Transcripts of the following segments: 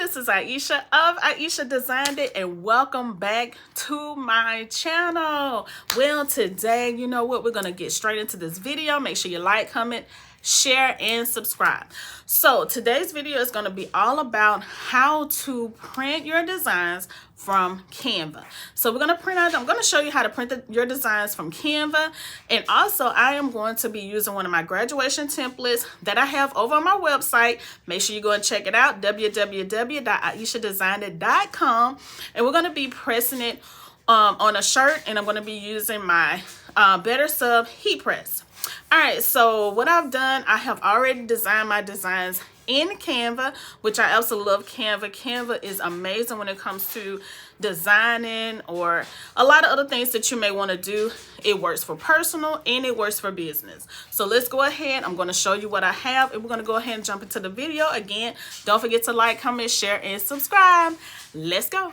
this is Iesha of Iesha Designed It, and welcome back to my channel. Well, today, you know what, we're gonna get straight into this video. Make sure you like, comment, share, and subscribe. So today's video is going to be all about how to print your designs from Canva. So we're going to print out, I'm going to show you how to print your designs from Canva. And also I am going to be using one of my graduation templates that I have over on my website. Make sure you go and check it out, www.ieshadesignedit.com. And we're going to be pressing it on a shirt, and I'm going to be using my Better Sub heat press. All right, so what I've done, I have already designed my designs in Canva, which I absolutely love Canva. Canva is amazing when it comes to designing or a lot of other things that you may want to do. It works for personal and it works for business. So let's go ahead. I'm going to show you what I have, and we're going to go ahead and jump into the video. Again, don't forget to like, comment, share, and subscribe. Let's go.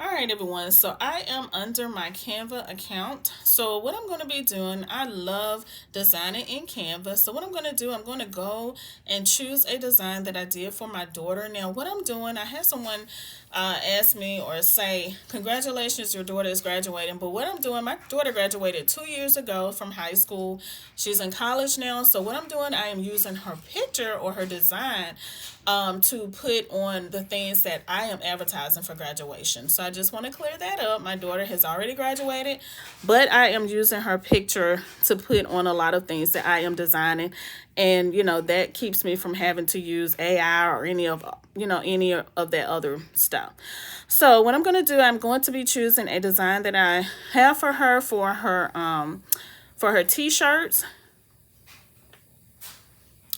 All right, everyone, so I am under my Canva account. So what I'm going to be doing, I love designing in Canva. So what I'm going to do, I'm going to go and choose a design that I did for my daughter. Now, what I'm doing, I had someone ask me or say, congratulations, your daughter is graduating. But what I'm doing, my daughter graduated 2 years ago from high school. She's in college now. So what I'm doing, I am using her picture or her design to put on the things that I am advertising for graduation. So I just want to clear that up. My daughter has already graduated, but I am using her picture to put on a lot of things that I am designing. And, you know, that keeps me from having to use AI or any of that other stuff. So what I'm going to do, I'm going to be choosing a design that I have for her T-shirts.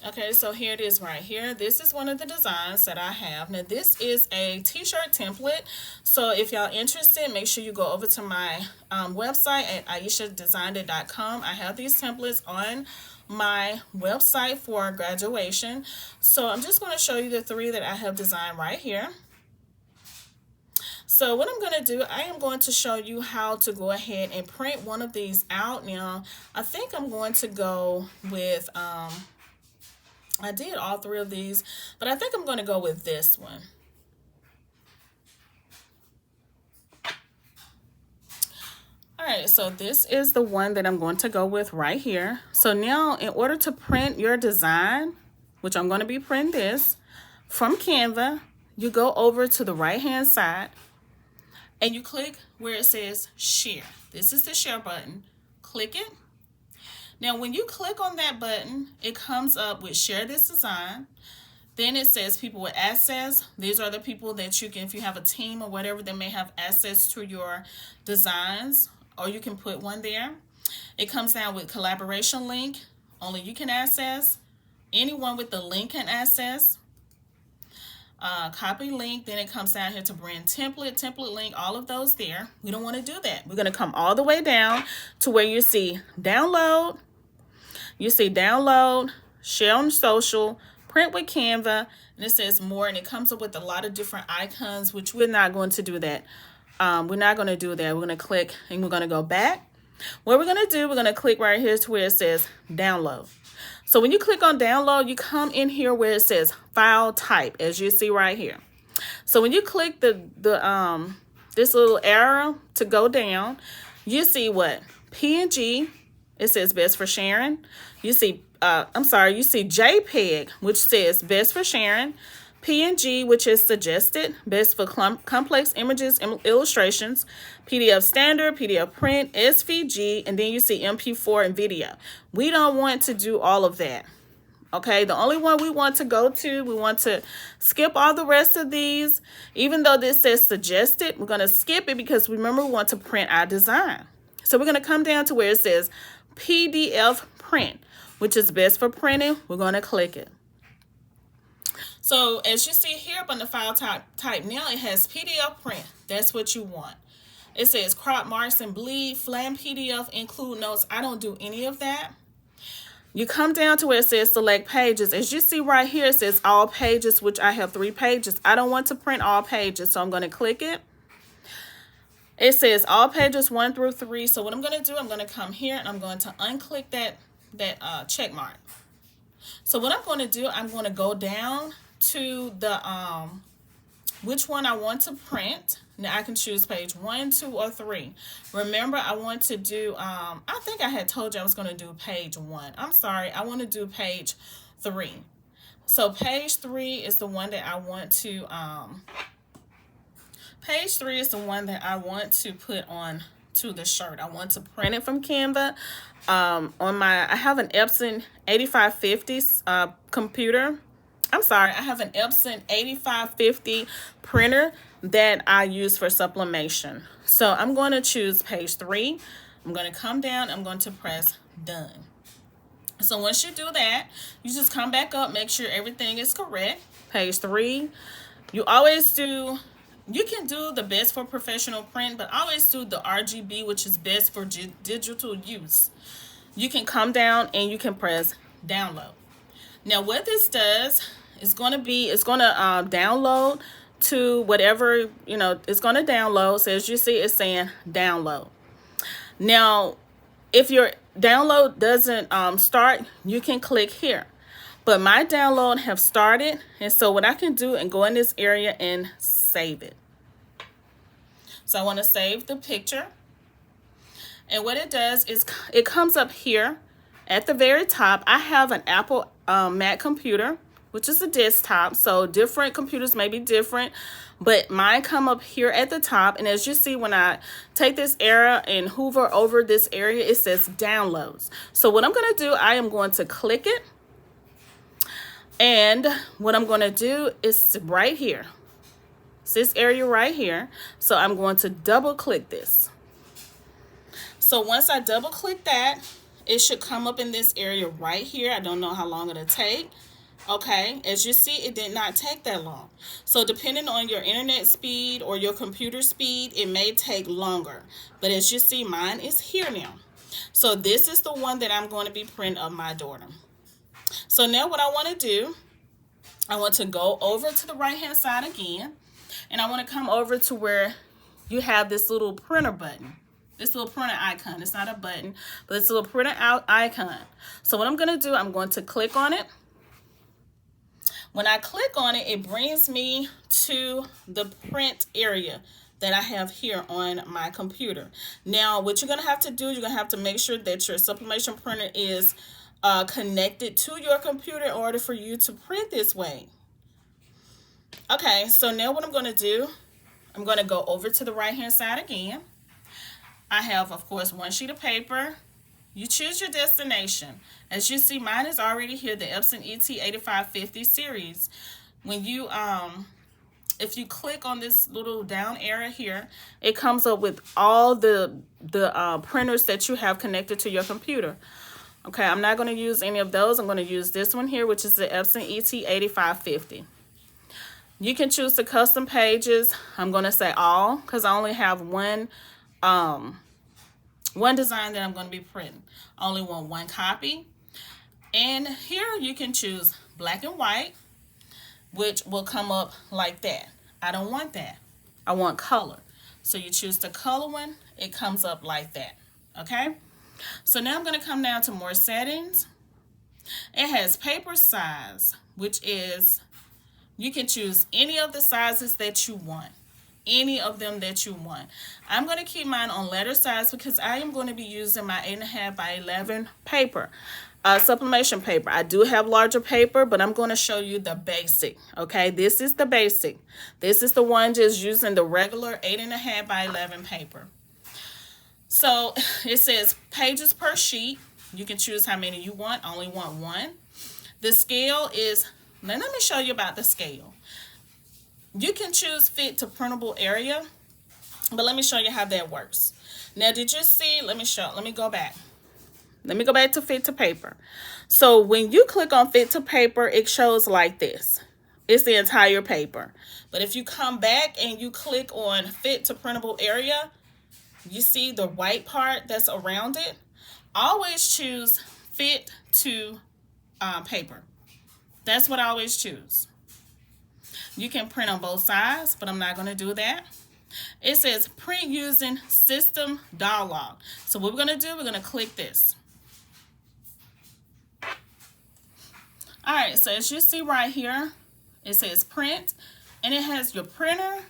Okay, so here it is right here. This is one of the designs that I have. Now, this is a T-shirt template. So if y'all interested, make sure you go over to my website at ieshadesignedit.com. I have these templates on my website for graduation. So I'm just going to show you the 3 that I have designed right here. So what I'm going to do, I am going to show you how to go ahead and print one of these out. Now, I think I'm going to go with... I did all 3 of these, but I think I'm going to go with this one. All right, so this is the one that I'm going to go with right here. So now, in order to print your design, which I'm going to be printing this from Canva, you go over to the right-hand side and you click where it says share. This is the share button. Click it. Now, when you click on that button, it comes up with share this design. Then it says people with access. These are the people that you can, if you have a team or whatever, they may have access to your designs, or you can put one there. It comes down with collaboration link. Only you can access. Anyone with the link can access. Copy link. Then it comes down here to brand template link, all of those there. We don't want to do that. We're going to come all the way down to where you see download. You see download, share on social, print with Canva, and it says more, and it comes up with a lot of different icons, which we're not going to do that. We're not going to do that. We're going to click and we're going to go back. What we're going to do, we're going to click right here to where it says download. So when you click on download, you come in here where it says file type, as you see right here. So when you click this little arrow to go down, you see what? PNG, it says best for sharing. You see, you see JPEG, which says best for sharing. PNG, which is suggested, best for complex images and illustrations. PDF standard, PDF print, SVG, and then you see MP4 and video. We don't want to do all of that. Okay, the only one we want to go to, we want to skip all the rest of these. Even though this says suggested, we're going to skip it because remember, we want to print our design. So we're going to come down to where it says PDF print, which is best for printing. We're going to click it. So as you see here up on the file type now, it has PDF print. That's what you want. It says crop marks and bleed, flatten PDF, include notes. I don't do any of that. You come down to where it says select pages. As you see right here, it says all pages, which I have 3 pages. I don't want to print all pages, so I'm going to click it. It says all pages 1 through 3. So what I'm going to do, I'm going to come here and I'm going to unclick that check mark. So what I'm going to do, I'm going to go down to the which one I want to print. Now I can choose page 1, 2, or 3. Remember, I want to do, I think I had told you I was going to do page 1. I'm sorry, I want to do page 3. So page 3 is the one that I want to, page 3 is the one that I want to put on to the shirt. I want to print it from Canva. On my, I have an Epson 8550 computer. I'm sorry, I have an Epson 8550 printer that I use for sublimation. So I'm going to choose page 3. I'm going to come down. I'm going to press done. So once you do that, you just come back up, make sure everything is correct. Page 3. You always do, you can do the best for professional print, but always do the RGB, which is best for digital use. You can come down and you can press download. Now what this does is going to be, it's going to download to whatever, you know, it's going to download. So as you see, it's saying download. Now, if your download doesn't start, you can click here. But my download have started. And so what I can do and go in this area and save it. So I want to save the picture. And what it does is it comes up here at the very top. I have an Apple Mac computer, which is a desktop. So different computers may be different, but mine come up here at the top. And as you see, when I take this arrow and hover over this area, it says downloads. So what I'm going to do, I am going to click it. And what I'm going to do is right here. It's this area right here. So I'm going to double click this. So once I double click that, it should come up in this area right here. I don't know how long it'll take. Okay, as you see, it did not take that long. So depending on your internet speed or your computer speed, it may take longer. But as you see, mine is here now. So this is the one that I'm going to be printing of my daughter. So now what I want to do, I want to go over to the right hand side again. And I want to come over to where you have this little printer button. This little printer icon. It's not a button, but it's a little printer out icon. So what I'm going to do, I'm going to click on it. When I click on it, it brings me to the print area that I have here on my computer. Now, what you're going to have to do, you're going to have to make sure that your sublimation printer is connected to your computer in order for you to print this way. Okay, so now what I'm going to do, I'm going to go over to the right hand side again. I have, of course, one sheet of paper. You choose your destination. As you see, mine is already here, the Epson ET8550 series. When you, if you click on this little down arrow here, it comes up with all the printers that you have connected to your computer. Okay, I'm not going to use any of those. I'm going to use this one here, which is the Epson ET8550. You can choose the custom pages. I'm going to say all because I only have one design that I'm going to be printing. I only want one copy. And here you can choose black and white, which will come up like that. I don't want that. I want color. So you choose the color one. It comes up like that. Okay. So now I'm going to come down to more settings. It has paper size, which is, you can choose any of the sizes that you want. Any of them that you want. I'm going to keep mine on letter size because I am going to be using my 8.5 by 11 paper, sublimation paper. I do have larger paper, but I'm going to show you the basic. Okay, this is the basic. This is the one just using the regular 8.5 by 11 paper. So it says pages per sheet. You can choose how many you want. I only want one. The scale is, let me show you about the scale. You can choose fit to printable area, but let me show you how that works. Now, did you see, let me go back. Let me go back to fit to paper. So when you click on fit to paper, it shows like this. It's the entire paper. But if you come back and you click on fit to printable area, you see the white part that's around it. Always choose fit to paper. That's what I always choose. You can print on both sides, but I'm not going to do that. It says print using system dialog. So what we're going to do, we're going to click this. All right, so as you see right here, It says print, and it has your printer.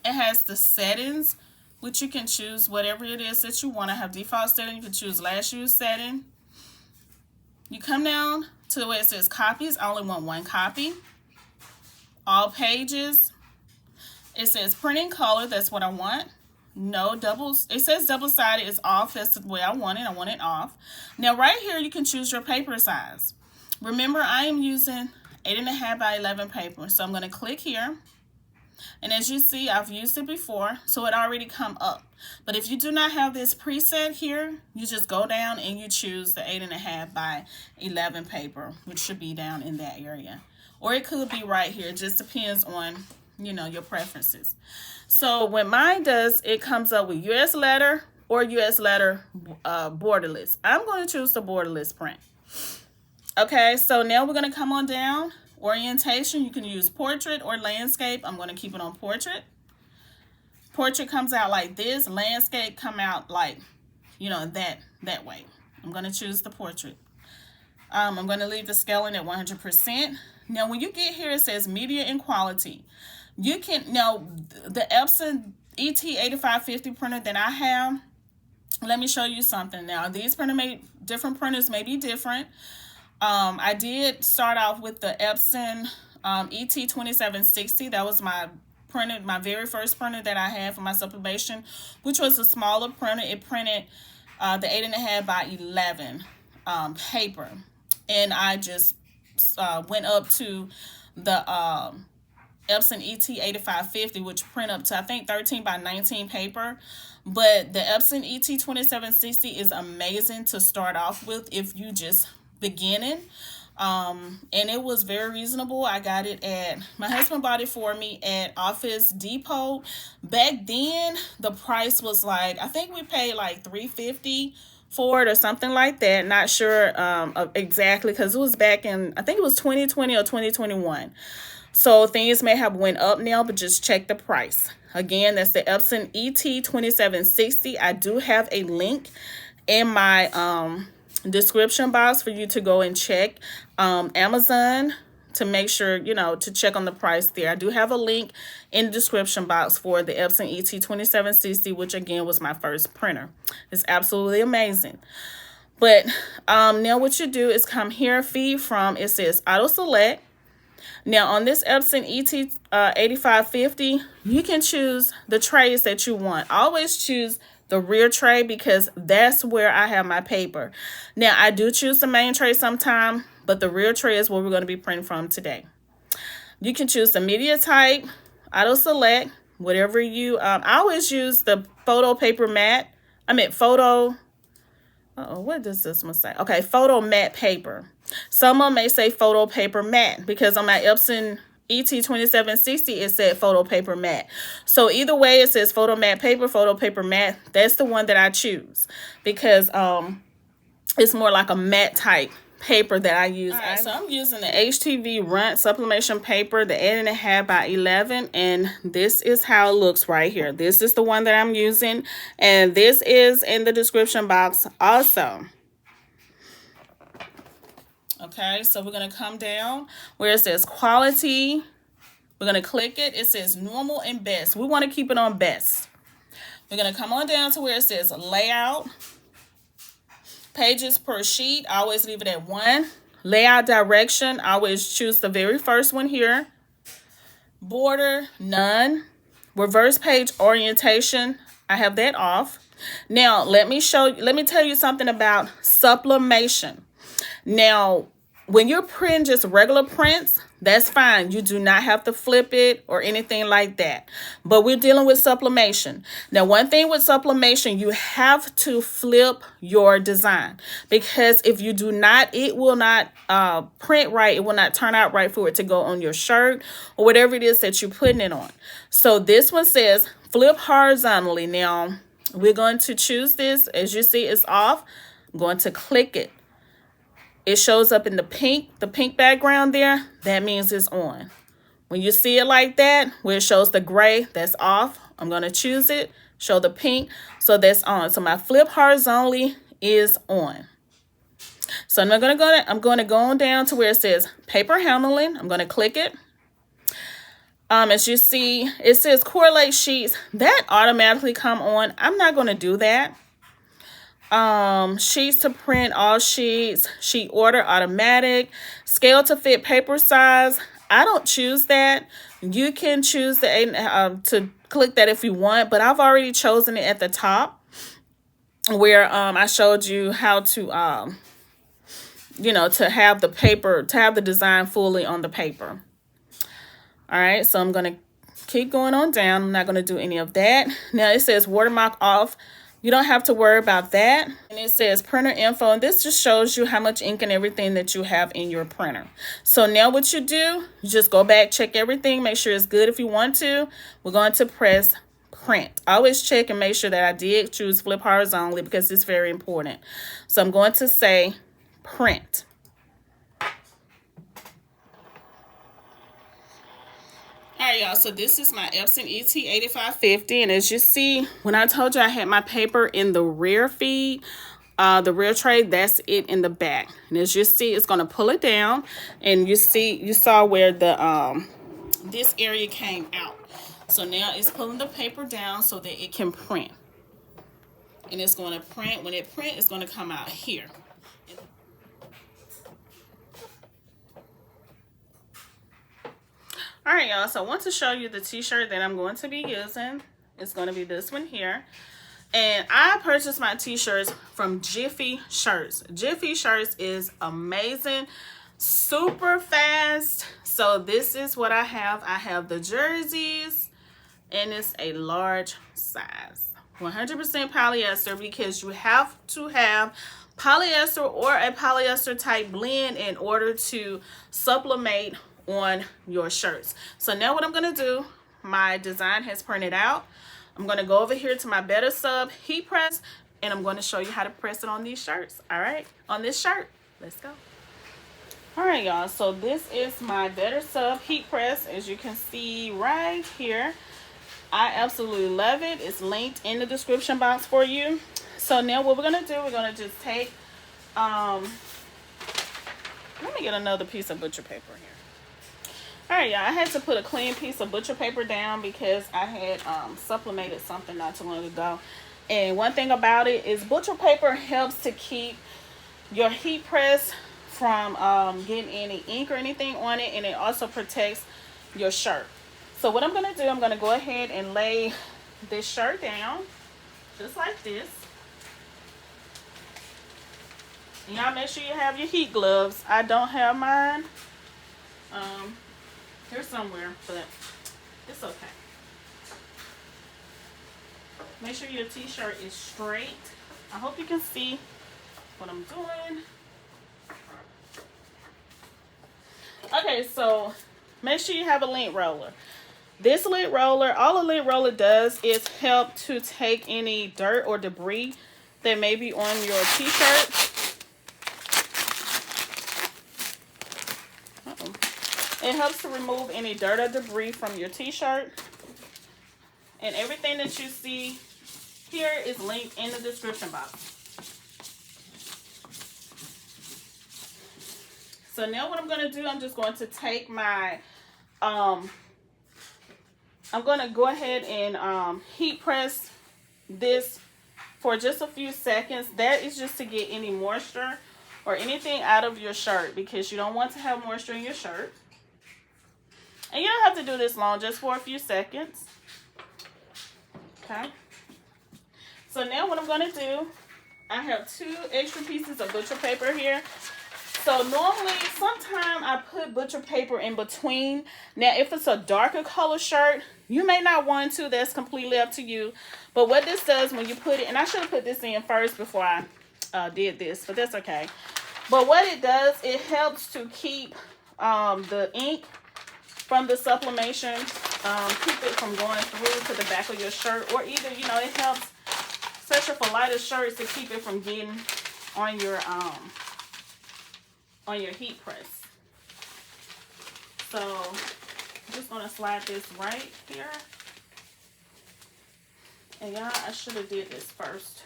It has the settings, which you can choose whatever it is that you want. I have default setting. You can choose last use setting. You come down to where it says copies. I only want one copy. All pages. It says printing color. That's what I want. No doubles. It says double-sided is off. That's the way I want it. I want it off. Now right here you can choose your paper size. Remember, I am using 8.5 by 11 paper. So I'm going to click here. And as you see, I've used it before, so it already come up. But if you do not have this preset here, you just go down and you choose the 8.5 by 11 paper, which should be down in that area. Or it could be right here. It just depends on, you know, your preferences. So when mine does, it comes up with US letter or US letter borderless. I'm going to choose the borderless print. Okay, so now we're going to come on down. Orientation, you can use portrait or landscape. I'm going to keep it on portrait. Portrait comes out like this. Landscape come out like, you know, that way. I'm going to choose the portrait. I'm going to leave the scaling at 100%. Now, when you get here, it says media and quality. You can, now, the Epson ET8550 printer that I have, let me show you something. Now, these different printers may be different. I did start off with the Epson ET2760. That was my printer, my very first printer that I had for my sublimation, which was a smaller printer. It printed the 8.5 by 11 paper. And I just went up to the Epson ET8550, which print up to, I think, 13 by 19 paper. But the Epson ET2760 is amazing to start off with if you just beginning. And it was very reasonable. I got it at, my husband bought it for me at Office Depot. Back then, the price was like, I think we paid like $350 for it or something like that. Not sure exactly, because it was back in, I think it was 2020 or 2021. So things may have went up now, but just check the price. Again, that's the Epson ET2760. I do have a link in my description box for you to go and check Amazon to make sure, you know, to check on the price there. I do have a link in the description box for the Epson ET2760, which again was my first printer. It's absolutely amazing. But now what you do is come here, feed from, it says auto select. Now on this Epson ET8550, you can choose the trays that you want. Always choose the rear tray because that's where I have my paper. Now I do choose the main tray sometime, but the rear tray is where we're going to be printing from today. You can choose the media type, auto select, whatever you, I always use the photo paper matte. What does this one say? Okay, photo matte paper. Someone may say photo paper matte because on my Epson ET2760 it said photo paper matte. So either way, it says photo matte paper, photo paper matte. That's the one that I choose because it's more like a matte type paper that I use. Right, so I'm using the HTV Runt sublimation paper, the 8.5 by 11, and this is how it looks right here. This is the one that I'm using, and this is in the description box also. Okay, so we're going to come down where it says quality. We're going to click it. It says normal and best. We want to keep it on best. We're going to come on down to where it says layout. Pages per sheet, I always leave it at 1. Layout direction, I always choose the very first one here. Border, none. Reverse page orientation, I have that off. Now, let me tell you something about sublimation. Now, when you're printing just regular prints, that's fine. You do not have to flip it or anything like that. But we're dealing with sublimation. Now, one thing with sublimation, you have to flip your design. Because if you do not, it will not print right. It will not turn out right for it to go on your shirt or whatever it is that you're putting it on. So this one says flip horizontally. Now, we're going to choose this. As you see, it's off. I'm going to click it. It shows up in the pink background there. That means it's on. When you see it like that, where it shows the gray, that's off. I'm going to choose it, show the pink, so that's on. So my flip horizontally is on. So I'm going to go on down to where it says paper handling. I'm going to click it. As you see, it says correlate sheets. That automatically come on. I'm not going to do that. Sheets to print, all sheets, sheet order, automatic, scale to fit paper size. I don't choose that. You can choose to click that if you want, but I've already chosen it at the top where I showed you how to to have the paper, to have the design fully on the paper. All right, so I'm going to keep going on down. I'm not going to do any of that. Now it says watermark off. You don't have to worry about that. And it says printer info. And this just shows you how much ink and everything that you have in your printer. So now what you do, you just go back, check everything, make sure it's good if you want to. We're going to press print. Always check and make sure that I did choose flip horizontally because it's very important. So I'm going to say print. All right, y'all, so this is my Epson ET8550, and as you see, when I told you I had my paper in the rear feed, the rear tray, that's it in the back. And as you see, it's going to pull it down, and you saw where the this area came out. So now it's pulling the paper down so that it can print. And it's going to print. When it prints, it's going to come out here. All right, y'all, so I want to show you the t-shirt that I'm going to be using. It's going to be this one here. And I purchased my t-shirts from Jiffy Shirts. Jiffy Shirts is amazing, super fast. So this is what I have. I have the jerseys, and it's a large size. 100% polyester, because you have to have polyester or a polyester type blend in order to sublimate on your shirts. So now what I'm going to do, my design has printed out. I'm going to go over here to my Better Sub heat press, and I'm going to show you how to press it on these shirts. All right, on this shirt, let's go. All right, y'all, so this is my Better Sub heat press, as you can see right here. I absolutely love it. It's linked in the description box for you. So now what we're going to do, we're going to just take let me get another piece of butcher paper here. All right, y'all, I had to put a clean piece of butcher paper down because I had sublimated something not too long ago. And one thing about it is butcher paper helps to keep your heat press from getting any ink or anything on it, and it also protects your shirt. So what I'm going to do, I'm going to go ahead and lay this shirt down just like this. And y'all make sure you have your heat gloves. I don't have mine. Here somewhere, but it's okay. Make sure your t-shirt is straight. I hope you can see what I'm doing. Okay, so make sure you have a lint roller. This lint roller, all a lint roller does is help to take any dirt or debris that may be on your t-shirt. It helps to remove any dirt or debris from your t-shirt. And everything that you see here is linked in the description box. So now what I'm going to do, I'm just going to take my, I'm going to go ahead and heat press this for just a few seconds. That is just to get any moisture or anything out of your shirt, because you don't want to have moisture in your shirt. And you don't have to do this long, just for a few seconds. Okay. So now what I'm going to do, I have 2 extra pieces of butcher paper here. So normally, sometimes I put butcher paper in between. Now, if it's a darker color shirt, you may not want to. That's completely up to you. But what this does when you put it, and I should have put this in first before I did this, but that's okay. But what it does, it helps to keep the ink from the sublimation, keep it from going through to the back of your shirt, or either, you know, it helps, especially for lighter shirts, to keep it from getting on your heat press. So I'm just gonna slide this right here. And y'all, I should have did this first.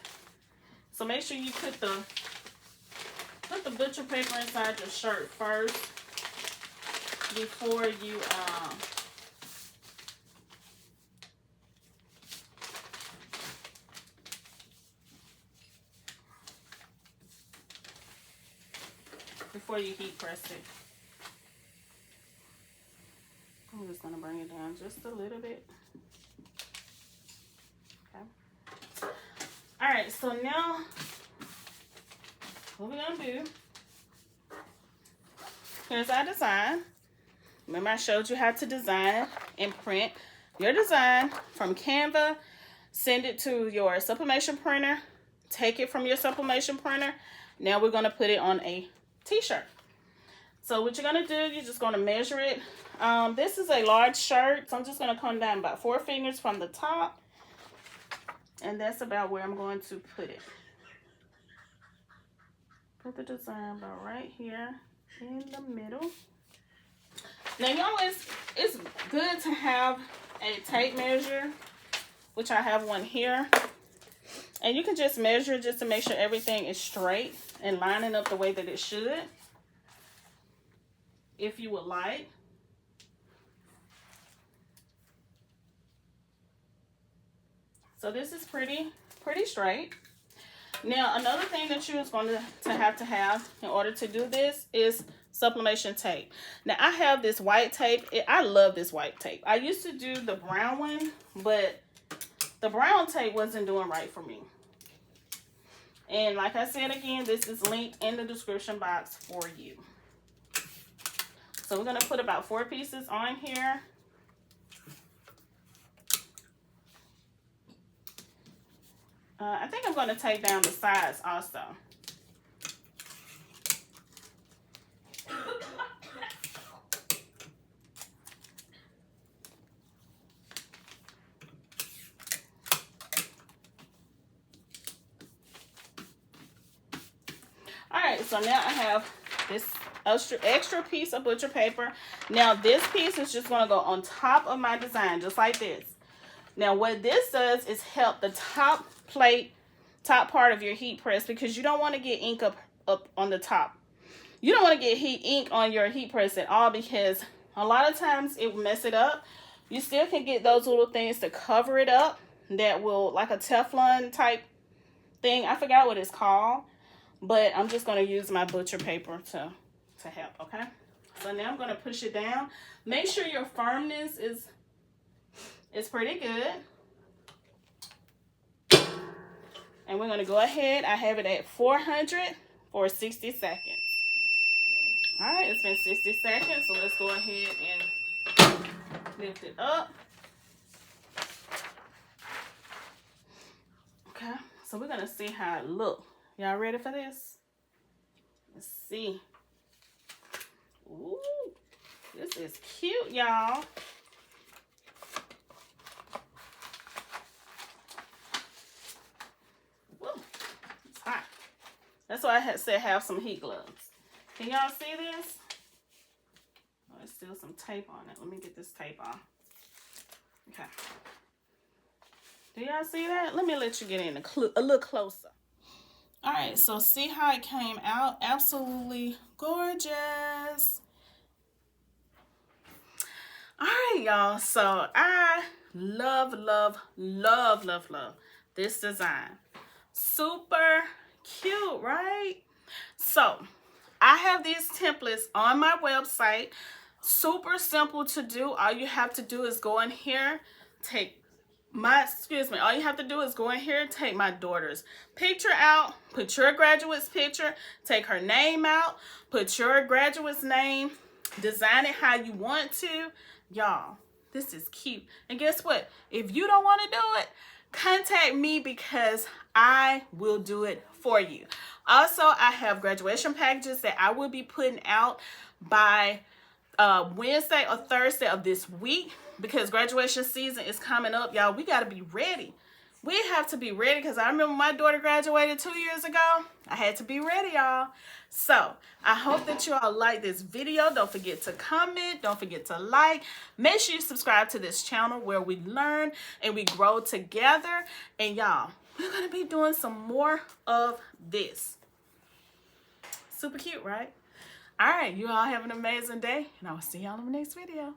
So make sure you put the butcher paper inside your shirt first before you before you heat press it. I'm just going to bring it down just a little bit. Okay. All right, so now what we're going to do, here's our design. Remember I showed you how to design and print your design from Canva. Send it to your sublimation printer. Take it from your sublimation printer. Now we're going to put it on a t-shirt. So what you're going to do, you're just going to measure it. This is a large shirt, so I'm just going to come down about 4 fingers from the top. And that's about where I'm going to put it. Put the design about right here in the middle. Now, y'all, it's good to have a tape measure, which I have one here. And you can just measure just to make sure everything is straight and lining up the way that it should, if you would like. So this is pretty straight. Now, another thing that you're going to have in order to do this is sublimation tape. Now, I have this white tape. I love this white tape. I used to do the brown one, but the brown tape wasn't doing right for me. And like I said again, this is linked in the description box for you. So we're going to put about 4 pieces on here. I think I'm going to take down the sides also. Alright, so now I have this extra piece of butcher paper. Now this piece is just going to go on top of my design, just like this. Now what this does is help the top part of your heat press, because you don't want to get ink up on the top. You don't want to get ink on your heat press at all, because a lot of times it will mess it up. You still can get those little things to cover it up that will, like a Teflon type thing. I forgot what it's called, but I'm just going to use my butcher paper to help, okay? So now I'm going to push it down. Make sure your firmness is pretty good. And we're going to go ahead. I have it at 400 for 60 seconds. All right, it's been 60 seconds, so let's go ahead and lift it up. Okay, so we're going to see how it looks. Y'all ready for this? Let's see. Ooh, this is cute, y'all. That's why I said have some heat gloves. Can y'all see this? Oh, there's still some tape on it. Let me get this tape off. Okay. Do y'all see that? Let me let you get in a little closer. All right, so see how it came out? Absolutely gorgeous. All right, y'all. So I love this design. Super cute, right? So I have these templates on my website. Super simple to do. All you have to do is go in here, all you have to do is go in here, take my daughter's picture out, put your graduate's picture, take her name out, put your graduate's name, design it how you want to. Y'all, this is cute. And guess what? If you don't want to do it, contact me, because I will do it for you. Also, I have graduation packages that I will be putting out by Wednesday or Thursday of this week, because graduation season is coming up, y'all. We got to be ready. We have to be ready, because I remember my daughter graduated 2 years ago. I had to be ready, y'all. So I hope that you all like this video. Don't forget to comment. Don't forget to like. Make sure you subscribe to this channel where we learn and we grow together. And y'all, we're going to be doing some more of this. Super cute, right? All right, you all have an amazing day, and I will see y'all in the next video.